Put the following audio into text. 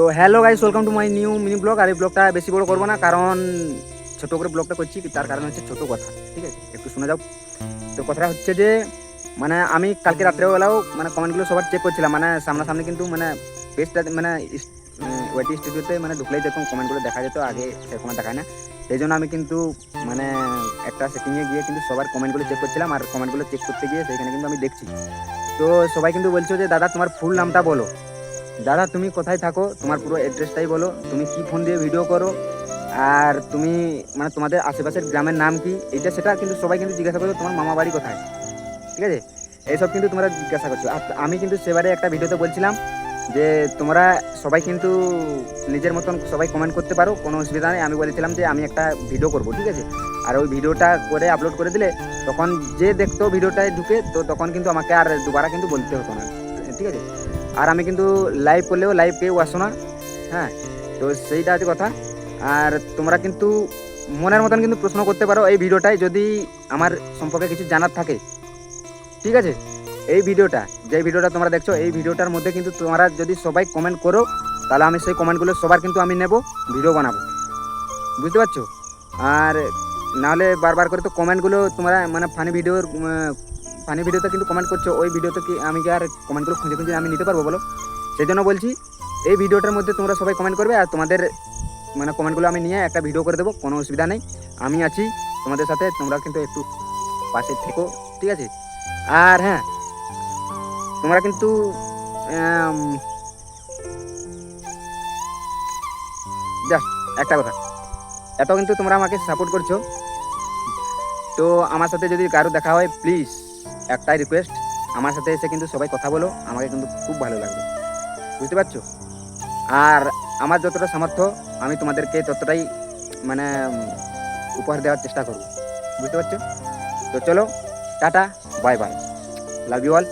তো hello guys, welcome to my new mini blog. আর এই ব্লগটা বেশি বড় করবো না, কারণ ছোট করে ব্লগটা করছি। তার কারণ হচ্ছে ছোট কথা, ঠিক আছে? একটু শুনে যাও। তো কথাটা হচ্ছে যে মানে আমি কালকে রাত্রেবেলাও মানে কমেন্টগুলো সবার চেক করছিলাম, মানে সামনাসামনি কিন্তু মানে পেজটা মানে ওয়াইটি স্টুডিওতে মানে ঢুকলেই যেরকম কমেন্টগুলো দেখা যেত, আগে সেরকম আর দেখায় না। সেই জন্য আমি কিন্তু মানে একটা সেটিংয়ে গিয়ে কিন্তু সবার কমেন্টগুলো চেক করছিলাম, আর কমেন্টগুলো চেক করতে গিয়ে সেইখানে কিন্তু আমি দেখছি। তো সবাই কিন্তু বলছো যে দাদা তোমার ফুল নামটা বলো, দাদা তুমি কোথায় থাকো, তোমার পুরো অ্যাড্রেসটাই বলো, তুমি কি ফোন দিয়ে ভিডিও করো, আর তুমি মানে তোমাদের আশেপাশের গ্রামের নাম কি, এটা সেটা কিন্তু সবাই কিন্তু জিজ্ঞাসা করছো তোমার মামা বাড়ি কোথায়, ঠিক আছে? এইসব কিন্তু তোমরা জিজ্ঞাসা করছো। আর আমি কিন্তু সেবারে একটা ভিডিওতে বলছিলাম যে তোমরা সবাই কিন্তু নিজের মতন সবাই কমেন্ট করতে পারো, কোনো অসুবিধা নেই। আমি বলেছিলাম যে আমি একটা ভিডিও করব, ঠিক আছে? আর ওই ভিডিওটা করে আপলোড করে দিলে তখন যে দেখতো ভিডিওটায় ঢুকে, তো তখন কিন্তু আমাকে আর দুবারা কিন্তু বলতে হতো না, ঠিক আছে? আর আমি কিন্তু লাইভ করলেও লাইভ কেউ আসো না, হ্যাঁ। তো সেইটা আছে কথা। আর তোমরা কিন্তু মনের মতন কিন্তু প্রশ্ন করতে পারো এই ভিডিওটায়, যদি আমার সম্পর্কে কিছু জানার থাকে, ঠিক আছে? এই ভিডিওটা, যে ভিডিওটা তোমরা দেখছো, এই ভিডিওটার মধ্যে কিন্তু তোমরা যদি সবাই কমেন্ট করো, তাহলে আমি সেই কমেন্টগুলো সবার কিন্তু আমি নেব, ভিডিও বানাবো, বুঝতে পারছো? আর নাহলে বারবার করে তো কমেন্টগুলো তোমরা মানে ফানি ভিডিওতে কিন্তু কমেন্ট করছো, ওই ভিডিওতে কি আমি কি আর কমেন্টগুলো খুঁজে খুঁজে আমি নিতে পারবো বলো? সেই জন্য বলছি এই ভিডিওটার মধ্যে তোমরা সবাই কমেন্ট করবে, আর তোমাদের মানে কমেন্টগুলো আমি নিয়ে একটা ভিডিও করে দেবো, কোনো অসুবিধা নেই। আমি আছি তোমাদের সাথে, তোমরা কিন্তু একটু পাশে থেকো, ঠিক আছে? আর হ্যাঁ, তোমরা কিন্তু জাস্ট একটা কথা, এত কিন্তু তোমরা আমাকে সাপোর্ট করছো, তো আমার সাথে যদি কারো দেখা হয় প্লিজ একটাই রিকোয়েস্ট, আমার সাথে এসে কিন্তু সবাই কথা বলো, আমাকে কিন্তু খুব ভালো লাগবে, বুঝতে পারছো? আর আমার যতটা সামর্থ্য আমি তোমাদেরকে ততটাই মানে উপহার দেওয়ার চেষ্টা করব, বুঝতে পারছো? তো চলো, tata, bye bye, love you all.